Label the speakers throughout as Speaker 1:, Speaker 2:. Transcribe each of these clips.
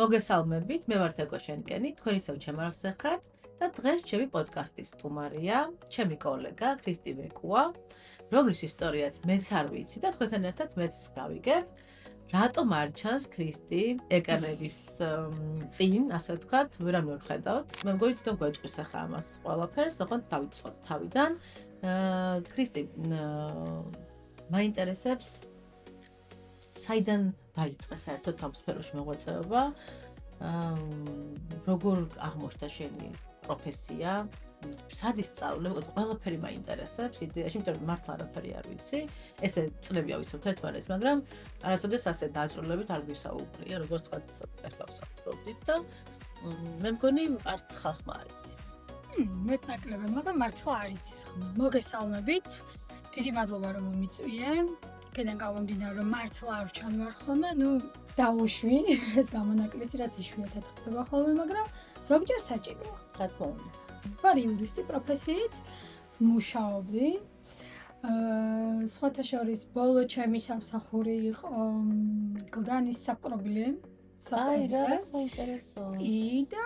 Speaker 1: მოგესალმებით, მე ვარ თეკო შენკენი, თქვენ ისევ ჩემ არხზე ხართ და დღეს ჩემი პოდკასტის სტუმარია, ჩემი კოლეგა ქრისტი მეკუა, რომლის ისტორიაც მეც არ ვიცი და თქვენთან ერთად მეც გავიგებ, რატომ არ ჩანს ქრისტი ეკრანების წინ, ასე ვთქვათ, ვერამ ვერ ხედავთ. მე მგონი თვითონ გვეჭვის ახლა ამას ყველაფერს, ოღონდ დავიწყოთ თავიდან. ქრისტი მაინტერესებს საიდან დაიწყე საერთოდ ამ სფეროში მოღვაწეობა? როგორ აღმოჩნდა შენი პროფესია? სად ისწავლე? ყველაფერი მაინტერესებს იდეაში, იმიტომ რომ მართლა არაფერი არ ვიცი. ესე წლები ავიცნობ ერთმანეთს, მაგრამ არასოდეს ასე დაწვრილებით არ გვისაუბრია, როგორც თქვა, ახლა ვსაუბრობდით და მე მგონი არც ხალხმა არ იცის.
Speaker 2: მეც ნაკლებად, მაგრამ მართლა არ იცის ხოლმე. მოგესალმებით. დიდი მადლობა რომ მომიწვიე. კედან გამომდინარე რომ მართლა არ ჩანვარ ხოლმე, დაუშვი ეს გამონაკლისი, რაც იშვიათად ხდება ხოლმე, მაგრამ ზოგჯერ საჭიროა.
Speaker 1: რა თქმა უნდა.
Speaker 2: ვარ იურისტი პროფესიით, ვმუშაობდი. სხვათა შორის ბოლო ჩემი სამსახური იყო გლდანის საპრობლემ.
Speaker 1: აი რა საინტერესო.
Speaker 2: და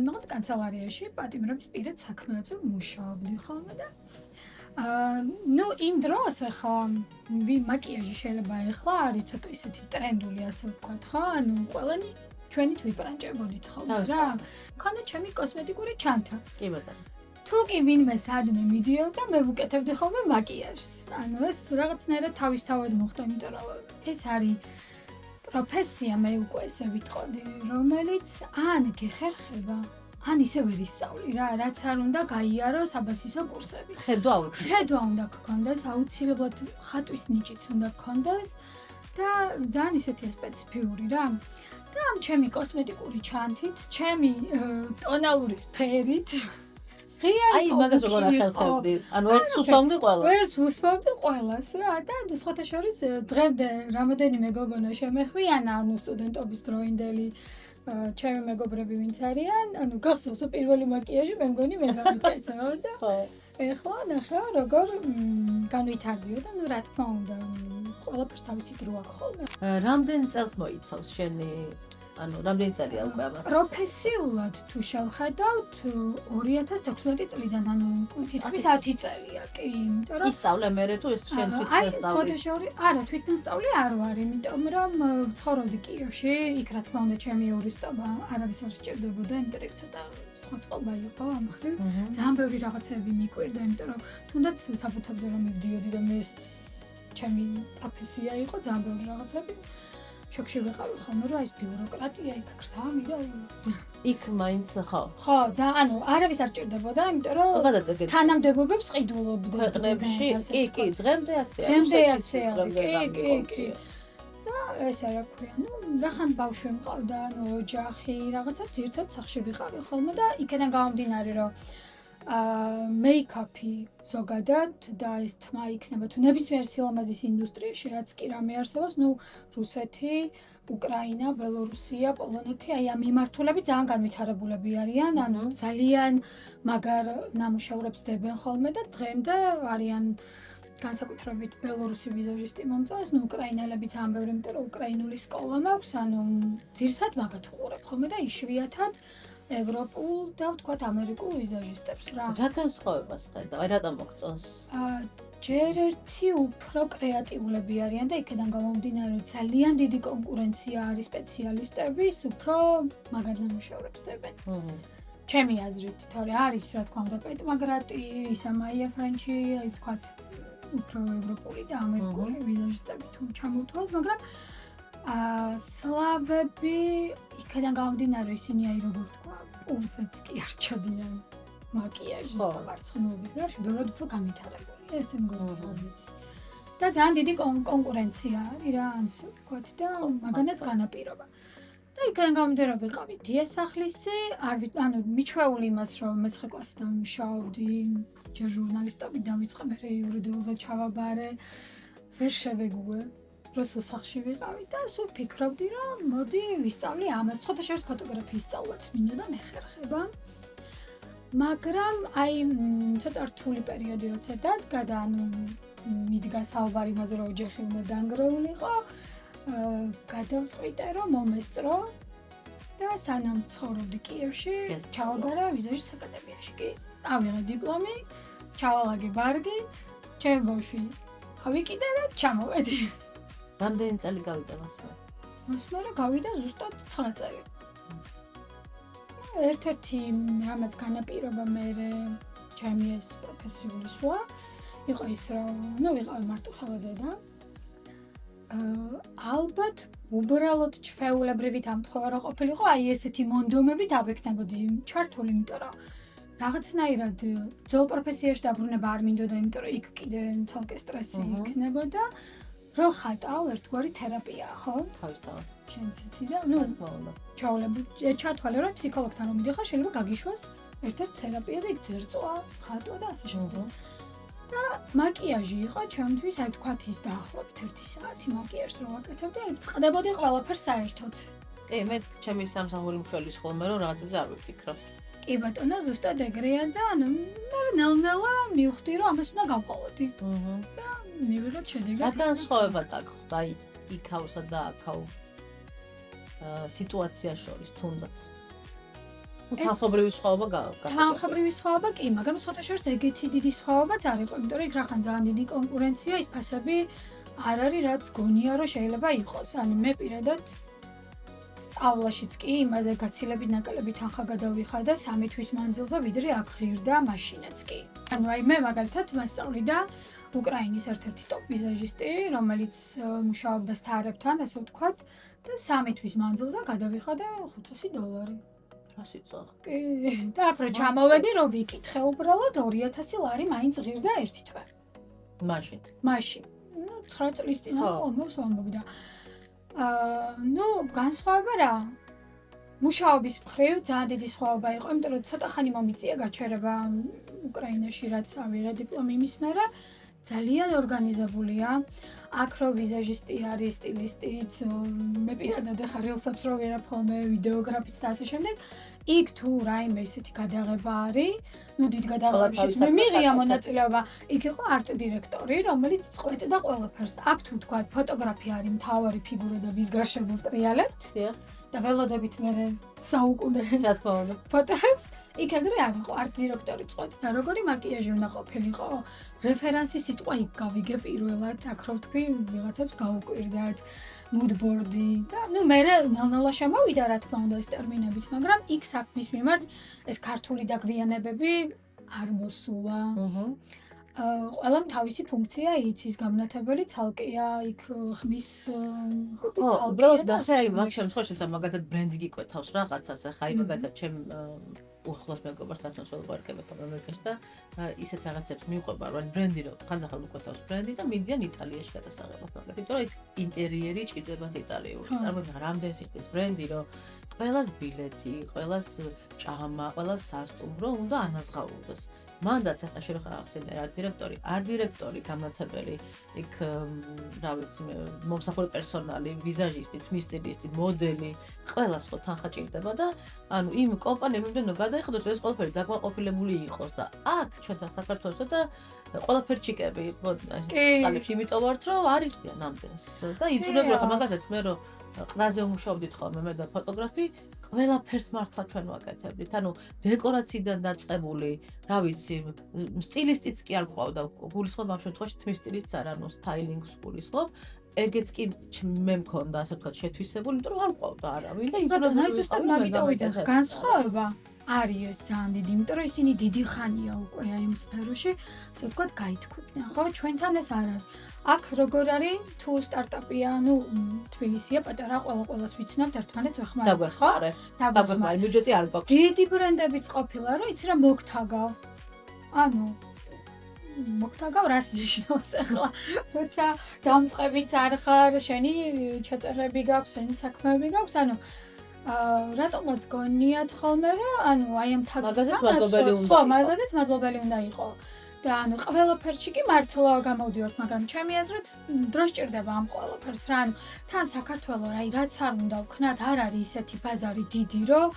Speaker 2: მოდი კანცელარიაში პატიმრების პირად საქმეებზე ვმუშაობდი ხოლმე და იმ დროს ახლა მაკიაჟი შეიძლება ახლა არის ცოტა ისეთი ტრენდული, ასე ვთქვათ, ხო? ყველანი ჩვენით ვიბრანჭებოდით ხოლმე რა. მქონდა ჩემი კოსმეტიკური ჩანთა.
Speaker 1: კი ბატონო.
Speaker 2: თუ კი ვინმე სადმე მიდიოდა, მე ვუკეთებდი ხოლმე მაკიაჟს. ეს რაღაცნაირად თავისთავად მოხდა, იმიტომ რომ ეს არის პროფესია, მე უკვე ესე ვიტყოდი, რომელიც ან გეხერხება, ან ისე ვერ ისწავლი რა, რაც არ უნდა გაიარო საბაზისო კურსები. ხედვა უნდა გქონდეს, აუცილებლად ხატვის ნიჭიც უნდა გქონდეს და ძალიან ისეთია სპეციფიური რა. და ამ ჩემი კოსმეტიკური ჩანთით, ჩემი ტონალური სფერით
Speaker 1: აი მაგას როგორ ახერხებდი? ანუ ვერც უსვამდი ყველას.
Speaker 2: ვერც უსვამდი ყველას რა და სხვათა შორის დღემდე რამოდენიმე გოგონა შემეხვიანა, სტუდენტობის დროინდელი ჩემი მეგობრები ვინც არიან, გახსოვს პირველი მაკიაჟი მე მგონი მე გავიკეთე და ეხლა ნახე როგორ განვითარდიო და რა თქმა უნდა ყველაფერს თავისი დრო აქვს ხოლმე.
Speaker 1: რამდენ წელს მოიცავს შენი რამდენი წელია უკვე ამას?
Speaker 2: პროფესიულად თუ შევხედავთ 2016 წლიდან, თითქმის 10 წელია, კი, იმიტომ რომ
Speaker 1: ისწავლე მერე თუ ეს შენ თვითონ
Speaker 2: სწავლის? არა, თვითონ სწავლი არ ვარ, იმიტომ რომ ვცხოვრობდი კიევში, იქ რა თქმა უნდა ჩემი იურისტობა არავის არ სჭირდებოდა, იმიტომ რომ ცოტა სხვა წყობა იყო ამ ხრივ. ძალიან ბევრი რაღაცები მიკვირდა, იმიტომ რომ თუნდაც საფუძვლებზე რომ მივდიოდი და მე ჩემი პროფესია იყო, ძალიან ბევრი რაღაცები შოქში ვიყავი ხოლმე, რომ ეს ბიუროკრატია იქ გრთამი და
Speaker 1: იქ მაინც ხო.
Speaker 2: ხო, და არავის არ ჭირდებოდა, იმიტომ რომ თანამდებობებს ყიდულობდი
Speaker 1: ქვეყნებში. კი, დღემდე ასეა.
Speaker 2: დღემდე ასეა. კი. და ეს რა ქვია, რახან ბავშვი მყავდა, ოჯახი, რაღაცა ძირთად სახში ვიყავი ხოლმე და იქიდან გამომდინარე, რომ მეიკაპი ზოგადად და ეს თმა იქნება თუ ნებისმიერ სილამაზის ინდუსტრიაში რაც კი რამე არსებობს, რუსეთი, უკრაინა, ბელორუსია, პოლონეთი, აი ამ მიმართულებით ძალიან განვითარებულები არიან, ძალიან მაგარ ნამუშევრებს დებენ ხოლმე და დღემდე არიან განსაკუთრებით ბელორუსი ვიზაჟისტი მომწონს, უკრაინელებიც ძალიან ბევრი, იმიტომ რომ უკრაინული სკოლა მაქვს, ძირთად მაგათ უყურებ ხოლმე და იშვიათად ევროპულ და ვთქვათ ამერიკულ ვიზაჟისტებს რა.
Speaker 1: რა განსხვავებას ხედავ? აი რატომ მოგწონს?
Speaker 2: ჯერ ერთი უფრო კრეატიულები არიან და იქიდან გამომდინარე რომ ძალიან დიდი კონკურენცია არის სპეციალისტების, უფრო მაგარ ნამუშევრებს დებენ. ჩემი აზრით, თორე არის რა თქმა უნდა პეტ მაგრატი, ისა მაია ფრენჩი, აი ვთქვათ უფრო ევროპული და ამერიკული ვიზაჟისტები თუ ჩამოვთვალოთ, მაგრამ სლავები იქიდან გამომდინარე ისინი აი როგორ თქვა, პურზეც კი არ ჩადიან მაკიაჟის და მარცხნივობის გარშე, ბევრად უფრო განვითარებულია, ესე მგონი არ ვიცი. და ძალიან დიდი კონკურენცია არის რა, ასე ვთქვათ და მაგანაც განაპირობა. და იქიდან გამომდინარე რომ ვიყავი დიასახლისი, მიჩვეული იმას რომ მე-9 კლასიდან მუშაობდი, ჯერ ჟურნალისტობით დავიწყე, მე იურიდიულზე ჩავაბარე, ვერ შევეგუე. რუსულ სახლში ვიყავი და სულ ფიქრობდი რომ მოდი ვისწავლი ამას, სხვათა შორის ფოტოგრაფიის სწავლაც მინდოდა მეხერხება. მაგრამ აი ცოტა რთული პერიოდი როცა დადგა, მიდგა საუბარი იმაზე რომ ოჯახი უნდა დანგრეულიყო, გადავწყვიტე რომ მომესწრო და სანამ ცხოვრობდი კიევში, ჩავაბარა ვიზაჟის აკადემიაში. კი, ავიღე დიპლომი, ჩავალაგე ბარგი, ჩემ ბავშვი ავიკიდე და ჩამოვედი.
Speaker 1: რამდენი წელი გავიდა მასმე?
Speaker 2: მასმე გავიდა ზუსტად 9 წელი. ერთ-ერთი რამაც განაპირობა მე ჩემი ეს პროფესიული სვლა იყო ის რომ ვიყავი მარტო ხალხი და ალბათ უბრალოდ ჩვეულებრივი დამთხოვა რა ყოფილიყო, აი ესეთი მონდომებით ავექნებოდი ჩართული, იმიტომ რომ რაღაცნაირად ძველ პროფესიაში დაბრუნება არ მინდოდა, იმიტომ რომ იქ კიდე ცალკე სტრესი იქნებოდა. რო ხატავ ერთგვარი თერაპიაა, ხო?
Speaker 1: თავისთავად.
Speaker 2: შენ ციცი და ჩათვალე რომ ფსიქოლოგთან რომ მიდიხარ, შეიძლება გაგიშვას ერთ-ერთ თერაპიაზე იქ ძერწვა, ხატვა და ასე შემდეგ. და მაკიაჟი იყო ჩემთვის, აი თქვათ ის დაახლოებით 1 საათი მაკიაჟს რო ვაკეთებდი, აი წდებოდი ყველაფერს საერთოდ.
Speaker 1: კი, მე ჩემი სამსახური მშველის ხოლმე რომ რაღაცებზე არ ვიფიქრობ.
Speaker 2: კი ბატონო, ზუსტად ეგრეა და ანუ მე ნელ-ნელა მივხვდი რომ ამას უნდა გავყოლოდი. და მივიღეთ შედეგად.
Speaker 1: რადგან სხვაობა დაგხვდა აი იქავსა და აქაო სიტუაცია შორის თუნდაც. თანხმობრივი სხვაობა გაიგო.
Speaker 2: თანხმობრივი სხვაობა კი, მაგრამ სხვათა შორის ეგეთი დიდი სხვაობაც არ იყო, იმიტომ რომ იქ რახან ძალიან დიდი კონკურენცია, ის ფასები არ არის, რაც გონია რომ შეიძლება იყოს. ანუ მე პირადად სწავლაშიც კი იმაზე გაცილებით ნაკლები თანხა გადავიხადა 3 თვის მანძილზე, ვიდრე აქ ღირდა მაშინაც კი. ანუ აი მე მაგალითად მასწავლიდა უკრაინის ერთ-ერთი ტოპ ვიზაჟისტი, რომელიც მუშაობდა სტარებთან, ასე ვთქვათ, და 3 თვის მანძილზე გადავიხადა $500.
Speaker 1: კი,
Speaker 2: და აქ რო ჩამოვედი, რომ ვიკითხე უბრალოდ 2000 ლარი მაინც ღირდა ერთი თვე.
Speaker 1: მაშინ.
Speaker 2: 9 წლის წინ ამას ვამბობი და განსხვავება რა. მუშაობის მხრივ ძალიან დიდი სხვაობა იყო, იმიტომ რომ ცოტა ხანი მომიწია გაჩერება უკრაინაში, რაც ავიღე დიპლომი იმის მერე. ძალიან ორგანიზებულია. აქ რო ვიზაჟისტი არის, სტილისტიც, მე პირადად ახლა რილსებს რო ვიღებ ხოლმე, ვიდეოგრაფიც და ასე შემდეგ. იქ თუ რაიმე ისეთი გადაღება არის, დიდ გადაღებებშიც მე მიღია მონაწილეობა. იქ იყო არტ დირექტორი, რომელიც წყვეტდა ყველაფერს. აქ თუ თქვა ფოტოგრაფი არის მთავარი ფიგურა და ვის გარშემო ვტრიალებთ. და ველოდებით მე საუკუნე ფოტოებს იქ ეგრე არ იყო არტ დირექტორი წყვეტდა და როგორი მაკიაჟი უნდა ყოფილიყო რეფერენსი სიტყვა იქ გავიგე პირველად აქ რო ვთქვი ვიღაცებს გავუკვირდათ მუდბორდი და მე ნელ-ნელა შემოვიდა რა თქმა უნდა ეს ტერმინებიც მაგრამ იქ საქმის მიმართ ეს ქართული დაგვიანებები არ მოსულა ყველამ თავისი ფუნქცია იცის გამნათებელი ცალკეა იქ ხმის
Speaker 1: უბრალოდ ნახე აი მაგ შემთხვევაში მაგათად ბრენდი გიკვეთავს რაღაცას ახლა აი მაგათად ჩემ უახლოს მეგობართან ვიყურებ ამერიკაში და ისეთ რაღაცებს მიყვება რომ ბრენდი რომ ხანდახან უკვეთავს ბრენდი და მიდიან იტალიაში გადასაღებად მაგათ იმიტომ რომ იქ ინტერიერი ჭირდებათ იტალიური წარმოიდგინე რამდენი სიხდის ბრენდი რომ ყველას ბილეთი ყველას ჭამა ყველას სასტუმრო უნდა ანაზღაურდეს მანდაც ახლა შეიძლება ახსენე არტ დირექტორი, გამნათებელი, იქ რა ვიცი, მომსახურე პერსონალი, ვიზაჟისტი, თმის სტილისტი, მოდელი, ყველას ხო თანხა ჭირდება და ანუ იმ კომპანიამ იმდენო გადაიხადოს, ეს ყველაფერი დაკმაყოფილებული იყოს და აქ ჩვენთან საქართველოსა და ყველაფერი ჩიკები სტალებში იმიტომ ვართ, რომ არ იყდიან ნამდვილს და იწულებია ხა მაგათაც მე რომ ყდაზე ვმუშაობდით ხოლმე მე და ფოტოგრაფი ყველაფერს მართლა ჩვენ ვაკეთებდით. ანუ დეკორაციიდან დაწყებული, რა ვიცი, სტილისტიც კი არ ყავდა. გულისხმობ ამ შემთხვევაში თმის სტილისტს არ ანუ სტაილინგს გულისხმობ. ეგეც კი მე მქონდა, ასე ვთქვათ, შეთვისებული, იმიტომ რომ არ ყავდა არავინ და იწულებია
Speaker 2: ზუსტად მაგით ვიძახ განსხვავება არის ეს ძალიან დიდი, იმიტომ რომ ისინი დიდი ხანია უკვე აი ამ სფეროში, ასე ვთქვათ, გაითქვიდნენ, ხო? ჩვენთან ეს არ არის. აქ როგორ არის თუ სტარტაპია, თბილისია პატარა ყველას ვიცნობთ ერთმანეთს ვეხმარებთ, ხო?
Speaker 1: დაგვეხმარი, ბიუჯეტი არ გვაქვს.
Speaker 2: დიდი ბრენდებიც ყოფილა, რომ იცი რა მოგთაგავ. ანუ მოგთაგავ რას ნიშნავს ახლა? როცა დამწყებიც არ ხარ, შენი ჩაწერები გაქვს, შენი საქმეები გაქვს, ანუ რატომაც გონიათ ხოლმე რომ ანუ აი ამ თაგის მაგაზეც მადლობელი უნდა იყო. და ანუ ყველაფერში კი მართლა გამოვდივართ, მაგრამ ჩემი აზრით დრო სჭირდება ამ ყველაფერს რა. ანუ თან საქართველოს აი რაც არ უნდა ვქნათ, არ არის ისეთი ბაზარი დიდი, რომ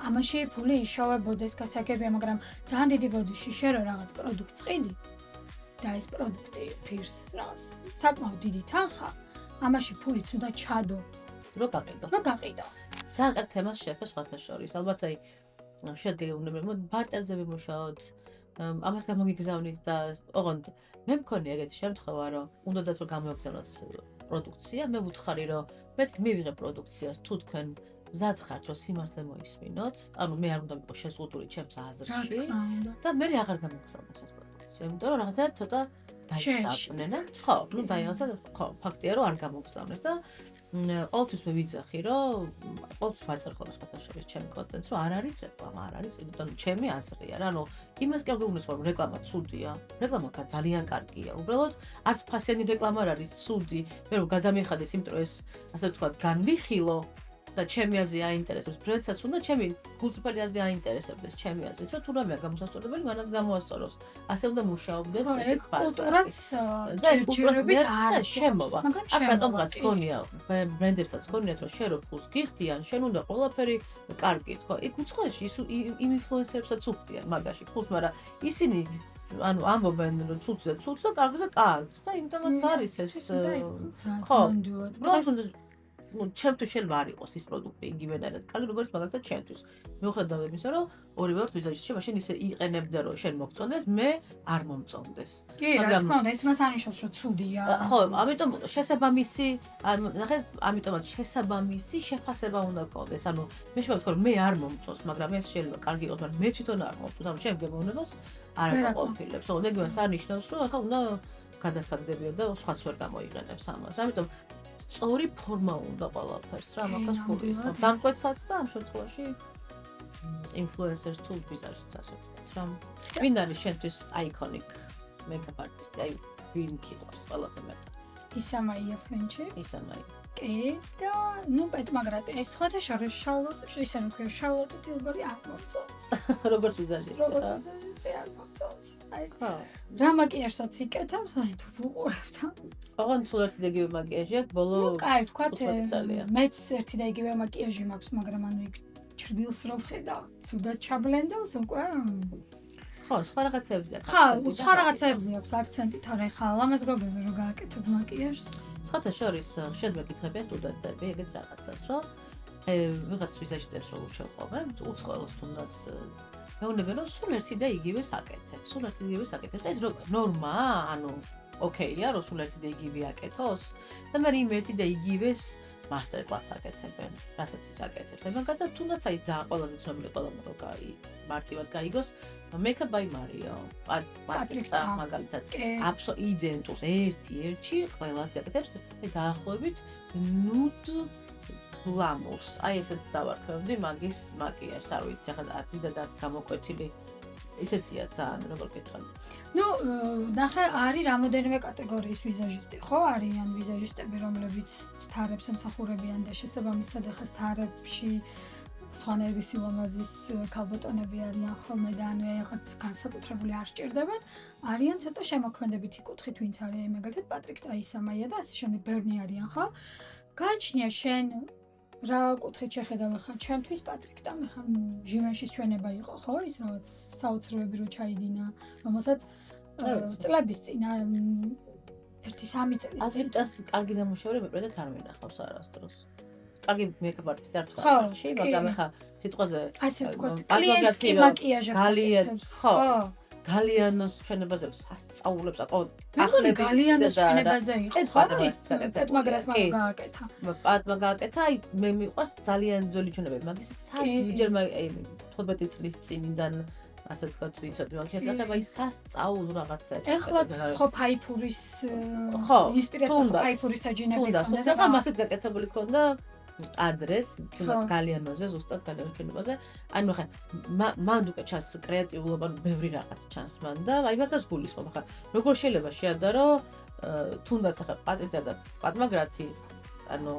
Speaker 2: ამაში ფული იშოვებოდეს გასაგებია, მაგრამ ძალიან დიდი ბოდიში შე რო რაღაც პროდუქტს ყიდი და ეს პროდუქტი ფირს რაღაც საკმაოდ დიდი თანხა, ამაში ფულიც უნდა ჩადო.
Speaker 1: რო გაყიდო. ძალიან კარგ თემას შეეხო სხვათა შორის. ალბათ აი შედგენილ ბარტერზე ვიმუშაოთ, ამას გამოგიგზავნით და ოღონდ მე მქონია ეგეთი შემთხვევა, რომ უნდათ რომ გამოგზავნოთ პროდუქცია, მე ვუთხარი რომ მეთქი მივიღე პროდუქციას თუ თქვენ მზად ხართ რომ სიმართლე მოისმინოთ, ანუ მე არ უნდა მიყო შეზღუდული ჩემს აზრში და მე აღარ გამოგზავნოს ეს პროდუქცია, იმიტომ რომ რაღაცა ცოტა დაიწაფნენ და ხო, ნუ დაიღაცა ხო, ფაქტია რომ არ გამოგზავნეს და ყოველთვის მე ვიძახი რომ ყოველთვის ვაწერე ხოლმე სხვათა შორის ჩემ კონტენტს რომ არ არის რეკლამა, არ არის, ანუ ჩემი აზრია რა, ანუ იმას კი არ გეუბნებს რომ რეკლამა ცუდია, რეკლამა ძალიან კარგია, უბრალოდ არც ფასიანი რეკლამა არ არის ცუდი, მე რომ გადამიხადეს, იმიტომ რომ ეს ასე ვთქვათ განვიხილო და ჩემი აზრი აინტერესებს, ბრენდსაც უნდა ჩემი გულწრფელი აზრი აინტერესებდეს, ჩემი აზრით, რომ თუ რამეა გამოსასწორებელი, მანაც გამოასწოროს. ასე უნდა მუშაობდეს ეს
Speaker 2: კულტურაც
Speaker 1: ჯერჯერობით არ შემოვა. აქ რატომღაც გქონია, ბრენდებსაც გქონიათ, რომ შენ რო ფულს გიხდიან, შენ უნდა ყველაფერი კარგი თქვა. იქ უცხოეთში იმ ინფლუენსერებსაც უხდიან მაგაში ფულს, მაგრამ ისინი ანუ ამბობენ რომ ცუდზე ცუდს და კარგზე კარგს და იმიტომაც არის ეს ხო ну, ჩემთვის შეიძლება არ იყოს ის პროდუქტი იგივენაირად კარგი, როგორც მაგალითად ჩემთვის. მიუხედავად იმისა, რომ ორივე ვართ ვიზაჟისტი, მაშინ ისე იყენებდა, რომ შენ მოგწონდეს, მე არ მომწონდეს.
Speaker 2: კი, რა თქმა უნდა, ეს მას ანიშნავს, რომ ცუდია.
Speaker 1: ხო, ამიტომ შესაბამისი, ნახეთ, ამიტომაც შესაბამისი შეფასება უნდა გქონდეს. ანუ მე შემოვთქვა, რომ მე არ მომწონს, მაგრამ ეს შეიძლება კარგი იყოს, მაგრამ მე თვითონ არ მომწონს. ანუ ჩემ გემოვნებას არ აკონფილებს. ხო, ეგ არნიშნავს, რომ ახლა უნდა გადასაგდებიო და სხვაც ვერ გამოიყენებს ამას. ამიტომ სწორი ფორმა უნდა ყველაფერს რა, მაგას გულისხმობ. დამკვეთსაც და ამ შემთხვევაში ინფლუენსერს თუ ვიზაჟისტს ასე ვთქვათ რა. ვინ არის შენთვის აიკონიკ მეკაპ არტისტი? აი, ვინ გიყვარს ყველაზე მეტად?
Speaker 2: ისამაია ფრენჩი.
Speaker 1: ისამაია.
Speaker 2: კი, და ნუ პეტმაგრატი, ეს სხვათა შორის ისე რომ ქვია შარლოტა ტილბერი არ მომწონს.
Speaker 1: როგორც ვიზაჟისტი.
Speaker 2: როგორც ვიზაჟისტი არ მომწონს. აი, რა მაკიაჟსაც იკეთებს, აი თუ ვუყურებთ.
Speaker 1: ოღონდ სულ ერთი და იგივე მაკიაჟი აქვს, ბოლო
Speaker 2: ნუ კაი, ვთქვათ, მეც ერთი და იგივე მაკიაჟი მაქვს, მაგრამ ანუ იქ ჩრდილს რო ვხედა, ცუდად ჩაბლენდელს უკვე.
Speaker 1: ხო, სხვა რაღაცებზე აქვს.
Speaker 2: ხო, სხვა რაღაცებზე აქვს აქცენტი, თორე ხა ლამაზ გოგოზე რო გააკეთებ მაკიაჟს.
Speaker 1: სხვათა შორის შენ მეკითხებიან სტუდენტები ეგეთ რაღაცას, რომ ვიღაც ვიზაჟისტებს რო ურჩევ ხოლმე, უცხოელს თუნდაც მეუბნებიან, რომ სულ ერთი და იგივეს აკეთებ, სულ ერთი და იგივეს აკეთებ და ეს ნორმაა, ანუ ოკეია, რომ სულ ერთი და იგივე აკეთოს და მე იმ ერთი და იგივეს მასტერ კლასს აკეთებენ, რასაც ის აკეთებს. მაგალითად, თუნდაც აი ძალიან ყველაზე ცნობილი ყველამ რო მარტივად გაიგოს, Makeup by Mario, პატრიკს მაგალითად, იდენტურს ერთ-ერთში ყველას აკეთებს და დაახლოებით ნუდ გლამურს. აი ესეთ დავარქვევდი მაგის მაკიაჟს, არ ვიცი, ახლა დიდად არც გამოკვეთილი. ისეთია ძალიან, როგორ გითხრათ.
Speaker 2: ნუ, ნახე, არის რამოდენიმე კატეგორიის ვიზაჟისტი, ხო? არიან ვიზაჟისტები, რომლებიც სტარებს ემსახურებიან და შესაბამისად ახლა სტარებში სხვანაირი სილამაზის ქალბატონები არიან ხოლმე და ანუ რაღაც განსაკუთრებული არ სჭირდებათ. არიან ცოტა შემოქმედებითი კუთხით, ვინც არის აი მაგალითად პატრიკ ტაისამაია და ასე შემდეგ ბევრი არიან, ხო? გააჩნია შენ რა კუთხით შეხედავ ხა ჩემთვის პატრიკ ტამი ხა ჟიმენშის ჩვენება იყო, ხო? ის რაღაც საოცრებები რო ჩაიდინა, რომელსაც წლების წინ 1-3 წელი
Speaker 1: წინ აზრიტას კარგი დამუშავება პრედეთ არ მინახავს არასდროს. კარგი მეკაპ არტისტი არ ფსახურში, მაგრამ ხა სიტყვაზე
Speaker 2: ასე ვთქვათ, კლიენტი მაკიაჟს
Speaker 1: გალიანოს, ხო. გალიანოს ჩვენებაზე სასწაულებს აკეთებ.
Speaker 2: ახლა გალიანოს ჩვენებაზე იყო, ხო? პატმაგრატმა გააკეთა.
Speaker 1: პატმა გააკეთა, აი მე მიყვარს ძალიან ძველი ჩვენებები, მაგის სასჯერ 15 წლის წინიდან ასე ვთქვათ, ვიცოდი მაგ შესახებ, აი სასწაულ რაღაცებს.
Speaker 2: ეხლაც ხო ფაიფურის ინსპირაცია ხო ფაიფურის დაჯინები
Speaker 1: ქონდა. თუმცა ხა მასეთ გაკეთებული ქონდა ადრეს, თუნდაც გალიანოზე, ზუსტად გალიანოს ჩვენებაზე. ანუ ხა მან უკვე ჩანს კრეატიულობა, ბევრი რაღაც ჩანს მან და აი მაგას გულისხმობ. ხა როგორ შეიძლება შეადარო თუნდაც ხა პატრიკა და პატმაგრატი, ანუ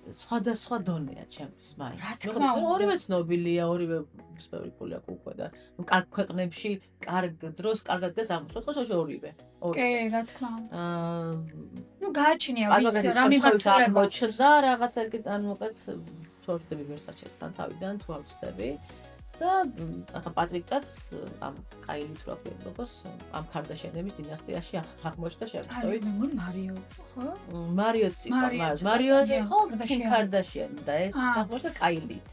Speaker 1: სხვადასხვა დონეა ჩემთვის მაინც. ორივე ცნობილია, ორივე ბევრი ფული აქვს უკვე და კარგ ქვეყნებში, კარგ დროს, კარგად დეს აღმოჩნდა, ხო ორივე.
Speaker 2: კი, რა თქმა უნდა. ნუ გააჩნია ვის რა მიმართულება
Speaker 1: აღმოჩნდა რაღაც ეგეთ ანუ უკეთ თორდები ვერსაჩესთან თავიდან თუ ავწდები. და ახლა პატრიკაც ამ კაილით რა ქვია როგორც ამ კარდაშიანების დინასტიაში აღმოჩნდა შემთხვევით.
Speaker 2: მე მგონი მარიო, ხო?
Speaker 1: მარიოც იყო, მარიოზე იყო კიმ კარდაშიანი და ეს აღმოჩნდა კაილით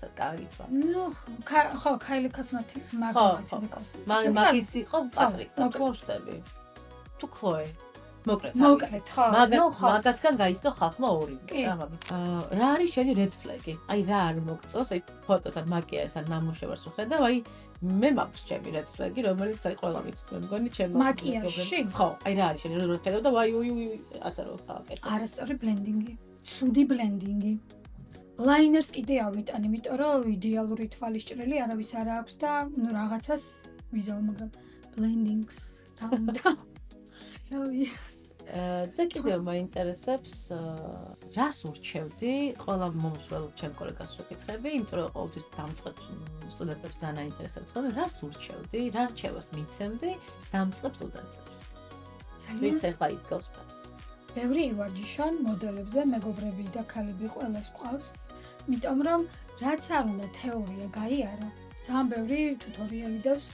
Speaker 1: რა.
Speaker 2: ნუ ხო, კაილი კოსმეტი
Speaker 1: მაგის იყო პატრიკ, თქვენსტები. თუ ქლოე მოკლედ
Speaker 2: ხო.
Speaker 1: მაგათგან გაიცნო ხალხმა ორი. რა არის შენი red flag-ი? აი რა არ მოგწონს, აი ფოტოს ან მაკიაჟს ან ნამუშევარს უხედავ, აი მე მაქვს ჩემი red flag-ი, რომელიც აი ყველა ვიცის, მე მგონი ჩემო
Speaker 2: მაკიაჟში?
Speaker 1: ხო, აი რა არის შენი რო ხედავ და ვაი ასე რო ხალხი.
Speaker 2: არასწორი ბლენდინგი, ცუდი ბლენდინგი. ლაინერს კიდე ავიტან, იმიტომ რომ იდეალური თვალისჭრელი არავის არ აქვს და ნუ რაღაცას ვიზავ, მაგრამ ბლენდინგს და რავი
Speaker 1: და კიდევ მაინტერესებს რას ურჩევდი ყველა მომსვლელ ჩემ კოლეგას ვკითხები, იმიტომ რომ ყოველთვის დამწყებ სტუდენტებს ძალიან აინტერესებთ ხოლმე რას ურჩევდი, რა რჩევას მიცემდი დამწყებ სტუდენტებს.
Speaker 2: ძალიან
Speaker 1: ეხლა იდგავს ფას.
Speaker 2: ბევრი ივარჯიშონ მოდელებზე, მეგობრები და ქალები ყველას ყავს, იმიტომ რომ რაც არ უნდა თეორია გაიარო, ძალიან ბევრი ტუტორიალი დავს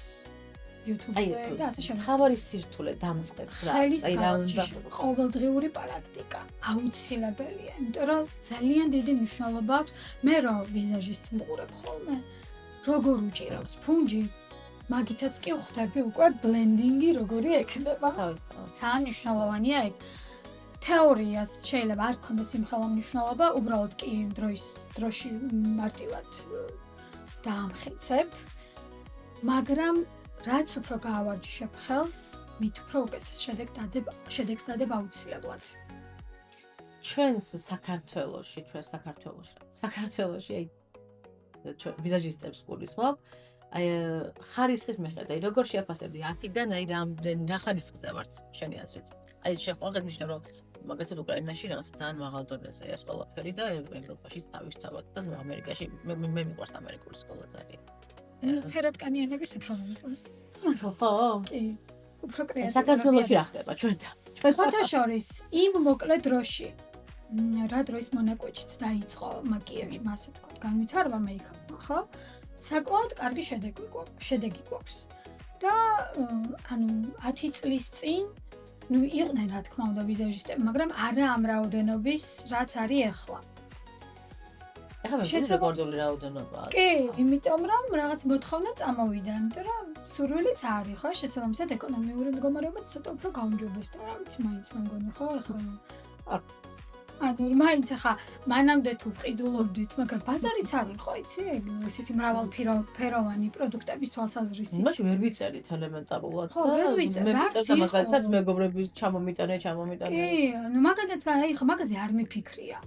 Speaker 2: YouTube-ზე და ასე შემდეგ.
Speaker 1: ხავარი სირთულე დამწყებს რა.
Speaker 2: აი რა უნდა ყოველდღიური პრაქტიკა აუცილებელია, იმიტომ რომ ძალიან დიდი მნიშვნელობა აქვს. მე რო ვიზაჟისტს ვიყურებ ხოლმე, როგორ უჭირავს ფუნჯი, მაგითაც კი ვხვდები უკვე ბლენდინგი როგორი ექნება. ძალიან მნიშვნელოვანია ეგ. თეორიას შეიძლება არ ქონდეს იმხელა მნიშვნელობა, უბრალოდ კი დროში მარტივად დაამხეცებ, მაგრამ რაც უფრო გაავარჯიშებ ხელს, მით უფრო უკეთეს შედეგს დადებ აუცილებლად.
Speaker 1: ჩვენს საქართველოში აი ჩვენ ვიზაჟისტებს გულისხმობ, აი ხარისხის მიხედვით, აი როგორ შეაფასებდი 10-დან, აი რა ხარისხზე ვართ შენი აზრით? აი შეყვანს ნიშნავს რომ მაგალითად უკრაინაში რაღაცა ძალიან მაღალ დონეზეა ეს ყველაფერი და ევროპაშიც თავისთავად და ამერიკაში მე მიყვარს ამერიკული სკოლა ძალიან.
Speaker 2: ფერადკანიანების უფრო მომწონს.
Speaker 1: ხო?
Speaker 2: კი. უფრო კრეატიული.
Speaker 1: საქართველოში რა ხდება ჩვენთან?
Speaker 2: სხვათა შორის იმ მოკლე დროში რა დროის მონაკვეთშიც დაიწყო მაკიაჟი, ასე ვთქვათ, განვითარება მეიქაპმა, ხო? საკმაოდ კარგი შედეგი გვაქვს. და ანუ 10 წლის წინ ნუ იყვნენ რა თქმა უნდა ვიზაჟისტები, მაგრამ არა ამ რაოდენობის, რაც არის ახლა.
Speaker 1: ეხლა მე რეკორდული რაოდენობაა.
Speaker 2: კი, იმიტომ რომ რაღაც მოთხოვნა წამოვიდა, იმიტომ რომ სურვილიც არის, ხო, შესაბამისად ეკონომიური მდგომარეობაც ცოტა უფრო გაუმჯობესდა, რა ვიცი, მაინც მე მგონი, ხო, ახლა. ანუ მაინც ახლა მანამდე თუ ვყიდულობდით, მაგრამ ბაზარიც არის, ხო, იცი, ესეთი მრავალფეროვანი პროდუქტების თვალსაზრისი.
Speaker 1: იმაში ვერ ვიწერით ელემენტარულად
Speaker 2: და მე
Speaker 1: ვიწერთ მაგალითად მეგობრების ჩამომიტანე.
Speaker 2: კი, ანუ მაგალითად აი ხო მაგაზე არ მიფიქრია.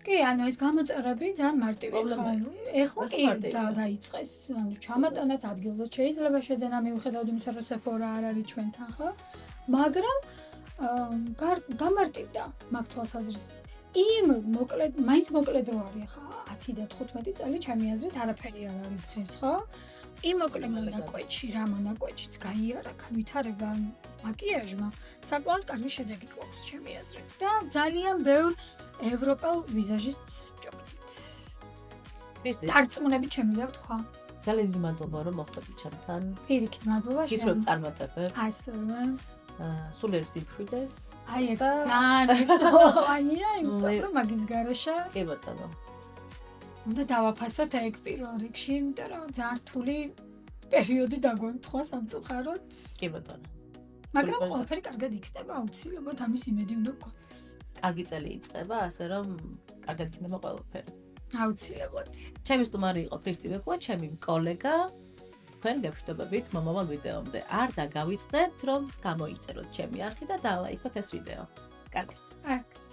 Speaker 2: კი, ანუ ეს გამოწერები ძალიან მარტივია. ეხლა კი დაიწყეს, ანუ ჩამატანაც ადგილზე შეიძლება შეძენა მიუხედავად იმისა, რომ Sephora არ არის ჩვენთან, ხო? მაგრამ გამარტივდა მაგ თვალსაზრისი. მაინც მოკლე დრო არის ხა 10 და 15 წელი ჩემი აზრით არაფერი არ არის დღეს, ხო? იმ მოკლე მონაკვეთში, რა მონაკვეთშიც გაიარა განვითარება მაკიაჟმა, საკმაოდ კარგი შედეგი გვაქვს ჩემი აზრით და ძალიან ბევრ ევროპელ ვიზაჟისტს ვჭობთ. დარწმუნებით შემიძლია ვთქვა.
Speaker 1: ძალიან დიდი მადლობა რომ მოხვედით ჩემთან.
Speaker 2: პირიქით მადლობა
Speaker 1: ის რომ წარმატებებს.
Speaker 2: ასევე
Speaker 1: სულიერ სიმშვიდეს.
Speaker 2: აი ეს ძალიან მნიშვნელოვანია, იმიტომ რომ მაგის გარეშე
Speaker 1: კი ბატონო.
Speaker 2: უნდა დავაფასოთ ეგ პირველ რიგში, იმიტომ რომ ძალიან რთული პერიოდი დაგვემთხვა სამწუხაროდ.
Speaker 1: კი ბატონო.
Speaker 2: მაგრამ ყველაფერი კარგად იქნება, აუცილებლად ამის იმედი უნდა გქონდეს.
Speaker 1: კარგი წელი იწყება, ასე რომ კარგად იქნება ყველაფერი.
Speaker 2: აუცილებლად.
Speaker 1: ჩემი სტუმარი იყო ქრისტი ბეკუა, ჩემი კოლეგა. თქვენ გეშვიდობებით მომავალ ვიდეომდე. არ დაგავიწყდეთ, რომ გამოიწეროთ ჩემი არხი და დალაიქოთ ეს ვიდეო. კარგად.
Speaker 2: კარგად.